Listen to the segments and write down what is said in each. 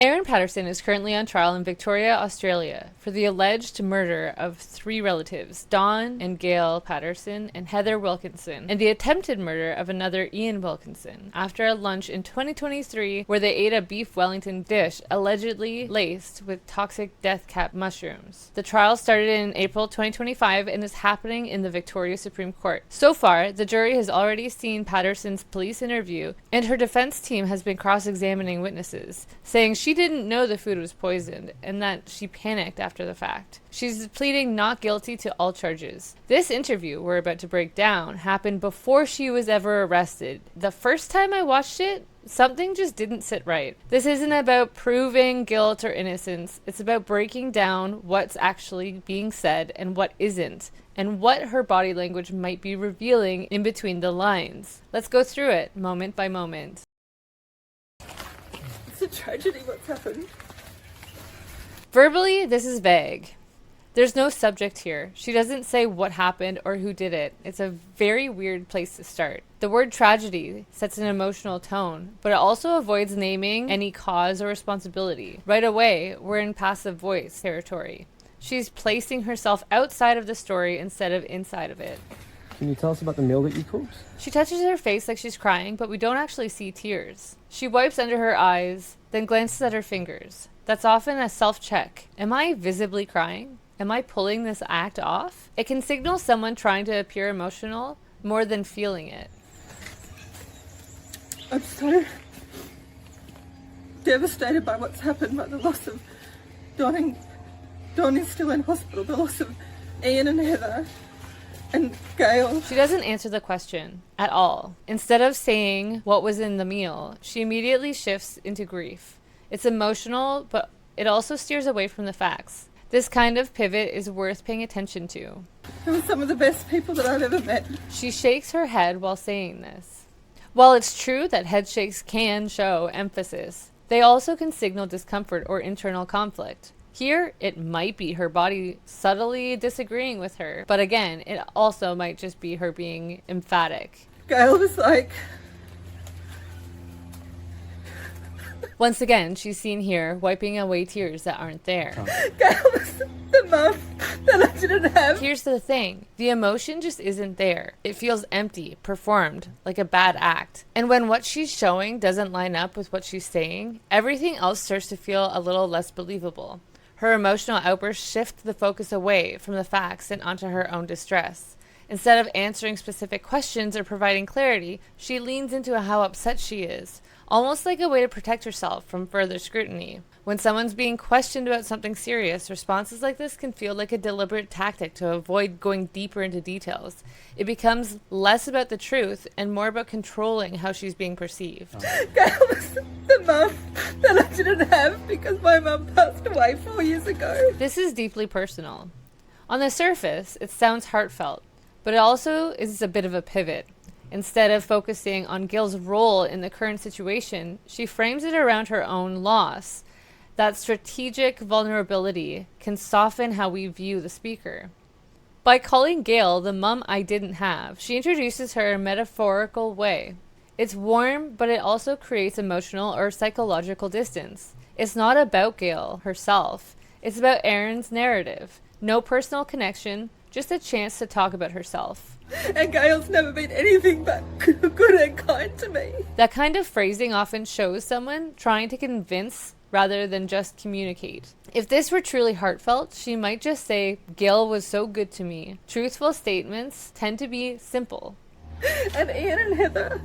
Erin Patterson is currently on trial in Victoria, Australia, for the alleged murder of 3 relatives, Dawn and Gail Patterson and Heather Wilkinson, and the attempted murder of another Ian Wilkinson, after a lunch in 2023 where they ate a beef Wellington dish allegedly laced with toxic death cap mushrooms. The trial started in April 2025 and is happening in the Victoria Supreme Court. So far, the jury has already seen Patterson's police interview, and her defense team has been cross-examining witnesses, saying she didn't know the food was poisoned and that she panicked after the fact. She's pleading not guilty to all charges. This interview we're about to break down happened before she was ever arrested. The first time I watched it, something just didn't sit right. This isn't about proving guilt or innocence. It's about breaking down what's actually being said and what isn't, and what her body language might be revealing in between the lines. Let's go through it moment by moment. It's a tragedy what's happened. Verbally, this is vague. There's no subject here. She doesn't say what happened or who did it. It's a very weird place to start. The word tragedy sets an emotional tone, but it also avoids naming any cause or responsibility. Right away, we're in passive voice territory. She's placing herself outside of the story instead of inside of it. Can you tell us about the meal that you cooked? She touches her face like she's crying, but we don't actually see tears. She wipes under her eyes, then glances at her fingers. That's often a self-check. Am I visibly crying? Am I pulling this act off? It can signal someone trying to appear emotional more than feeling it. I'm so devastated by what's happened, by the loss of Dawn. Dawn is still in hospital, the loss of Ian and Heather and Gail. She doesn't answer the question at all. Instead of saying what was in the meal, she immediately shifts into grief. It's emotional, but it also steers away from the facts. This kind of pivot is worth paying attention to. They were some of the best people that I've ever met. She shakes her head while saying this. While it's true that head shakes can show emphasis, they also can signal discomfort or internal conflict. Here, it might be her body subtly disagreeing with her, but again, it also might just be her being emphatic. Gail was like... Once again, she's seen here wiping away tears that aren't there. Gail was the mum that I didn't have. Here's the thing. The emotion just isn't there. It feels empty, performed, like a bad act. And when what she's showing doesn't line up with what she's saying, everything else starts to feel a little less believable. Her emotional outbursts shift the focus away from the facts and onto her own distress. Instead of answering specific questions or providing clarity, she leans into how upset she is, almost like a way to protect herself from further scrutiny. When someone's being questioned about something serious, responses like this can feel like a deliberate tactic to avoid going deeper into details. It becomes less about the truth and more about controlling how she's being perceived. Gail was the mum that I didn't have because my mum passed away 4 years ago. This is deeply personal. On the surface, it sounds heartfelt, but it also is a bit of a pivot. Instead of focusing on Gail's role in the current situation, she frames it around her own loss. That strategic vulnerability can soften how we view the speaker. By calling Gail the mum I didn't have, she introduces her in a metaphorical way. It's warm, but it also creates emotional or psychological distance. It's not about Gail herself. It's about Erin's narrative. No personal connection, just a chance to talk about herself. And Gail's never been anything but good and kind to me. That kind of phrasing often shows someone trying to convince rather than just communicate. If this were truly heartfelt, she might just say, Gail was so good to me. Truthful statements tend to be simple. And Ian and Heather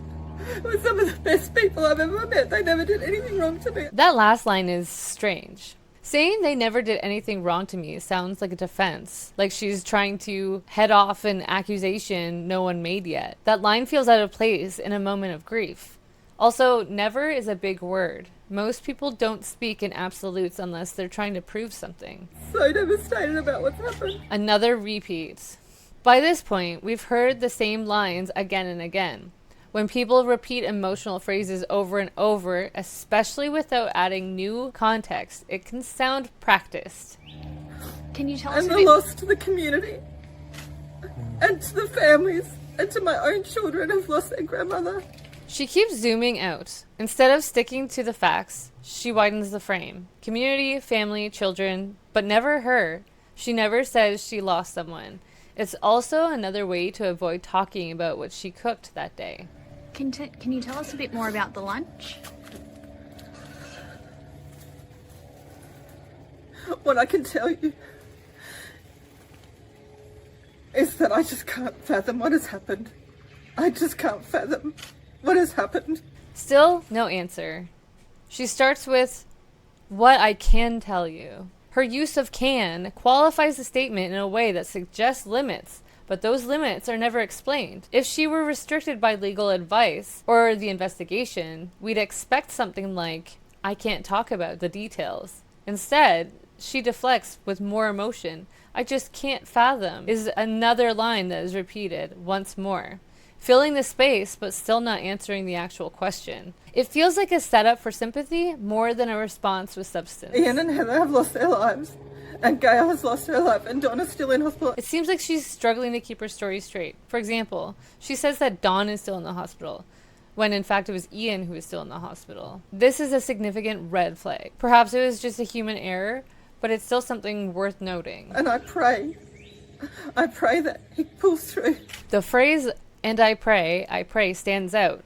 were some of the best people I've ever met. They never did anything wrong to me. That last line is strange. Saying they never did anything wrong to me sounds like a defense, like she's trying to head off an accusation no one made yet. That line feels out of place in a moment of grief. Also, never is a big word. Most people don't speak in absolutes unless they're trying to prove something. So devastated about what's happened. Another repeat. By this point, we've heard the same lines again and again. When people repeat emotional phrases over and over, especially without adding new context, it can sound practiced. Can you tell us? And the loss to the community, and to the families, and to my own children who've lost their grandmother. She keeps zooming out. Instead of sticking to the facts, she widens the frame. Community, family, children, but never her. She never says she lost someone. It's also another way to avoid talking about what she cooked that day. Can you tell us a bit more about the lunch? What I can tell you is that I just can't fathom what has happened. I just can't fathom what has happened. Still, no answer. She starts with, "What I can tell you." Her use of can qualifies the statement in a way that suggests limits, but those limits are never explained. If she were restricted by legal advice or the investigation, we'd expect something like, "I can't talk about the details." Instead, she deflects with more emotion. "I just can't fathom" is another line that is repeated once more, filling the space but still not answering the actual question. It feels like a setup for sympathy more than a response with substance. Ian and Heather have lost their lives, and Gail has lost her life, and Donna's still in hospital. It seems like she's struggling to keep her story straight. For example, she says that Dawn is still in the hospital, when in fact it was Ian who was still in the hospital. This is a significant red flag. Perhaps it was just a human error, but it's still something worth noting. And I pray that he pulls through. The phrase, "and I pray," stands out.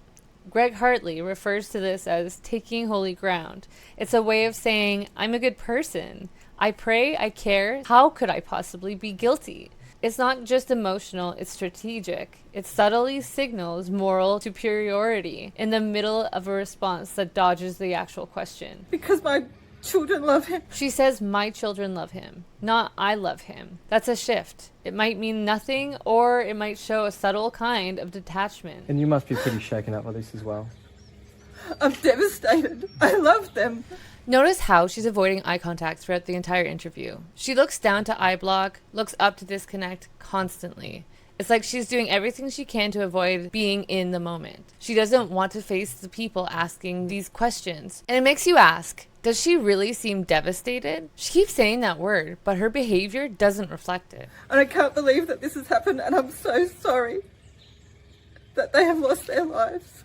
Greg Hartley refers to this as taking holy ground. It's a way of saying, I'm a good person. I pray, I care. How could I possibly be guilty? It's not just emotional, it's strategic. It subtly signals moral superiority in the middle of a response that dodges the actual question. Because my children love him. She says, "My children love him," not "I love him." That's a shift. It might mean nothing, or it might show a subtle kind of detachment. And you must be pretty shaken up by this as well. I'm devastated. I love them. Notice how she's avoiding eye contact throughout the entire interview. She looks down to eye block, looks up to disconnect constantly. It's like she's doing everything she can to avoid being in the moment. She doesn't want to face the people asking these questions. And it makes you ask, does she really seem devastated? She keeps saying that word, but her behavior doesn't reflect it. And I can't believe that this has happened, and I'm so sorry that they have lost their lives.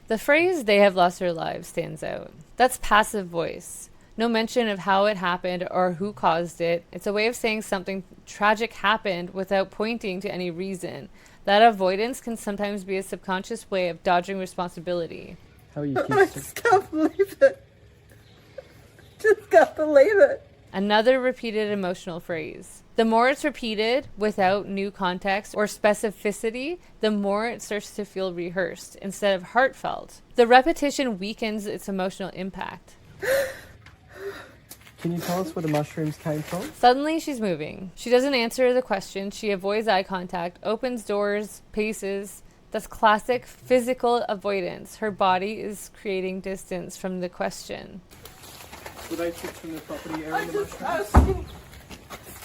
The phrase, "they have lost their lives," stands out. That's passive voice. No mention of how it happened or who caused it. It's a way of saying something tragic happened without pointing to any reason. That avoidance can sometimes be a subconscious way of dodging responsibility. How are you And I keep just can't believe it. Just can't believe it. Another repeated emotional phrase. The more it's repeated without new context or specificity, the more it starts to feel rehearsed instead of heartfelt. The repetition weakens its emotional impact. Can you tell us where the mushrooms came from? Suddenly she's moving. She doesn't answer the question. She avoids eye contact, opens doors, paces. That's classic physical avoidance. Her body is creating distance from the question. Were they picked from the property area? I just ask you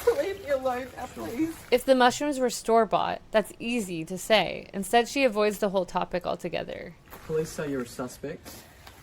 to leave me alone now, please. If the mushrooms were store-bought, that's easy to say. Instead, she avoids the whole topic altogether. Police say you're a suspect.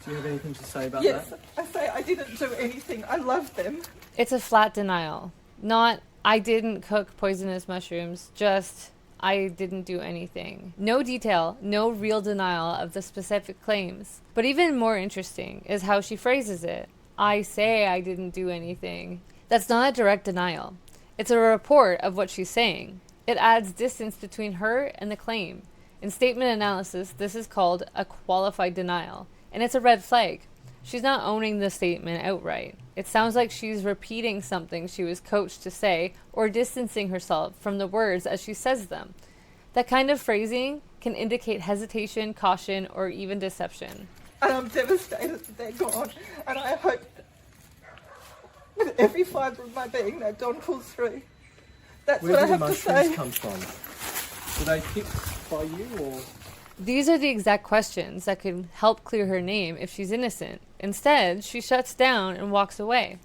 Do you have anything to say about Yes, that? I say I didn't do anything. I love them. It's a flat denial. Not, "I didn't cook poisonous mushrooms," just, "I didn't do anything." No detail, no real denial of the specific claims. But even more interesting is how she phrases it. "I say I didn't do anything." That's not a direct denial. It's a report of what she's saying. It adds distance between her and the claim. In statement analysis, this is called a qualified denial, and it's a red flag. She's not owning the statement outright. It sounds like she's repeating something she was coached to say or distancing herself from the words as she says them. That kind of phrasing can indicate hesitation, caution, or even deception. And I'm devastated that they're gone. And I hope with every fibre of my being that Don pulls through. That's Where what I did the have to mushrooms say. come from? Were they picked by you or? These are the exact questions that could help clear her name if she's innocent. Instead, she shuts down and walks away.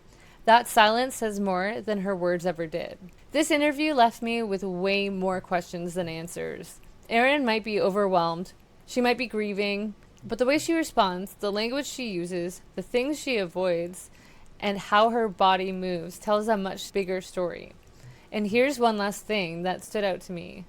That silence says more than her words ever did. This interview left me with way more questions than answers. Erin might be overwhelmed. She might be grieving. But the way she responds, the language she uses, the things she avoids, and how her body moves tells a much bigger story. And here's one last thing that stood out to me.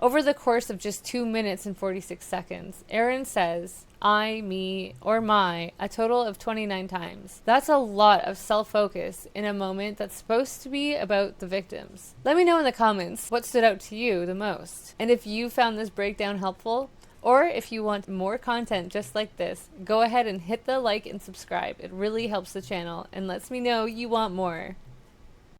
Over the course of just 2 minutes and 46 seconds, Erin says, I, me, or my a total of 29 times. That's a lot of self-focus in a moment that's supposed to be about the victims. Let me know in the comments what stood out to you the most. And if you found this breakdown helpful, or if you want more content just like this, go ahead and hit the like and subscribe. It really helps the channel and lets me know you want more.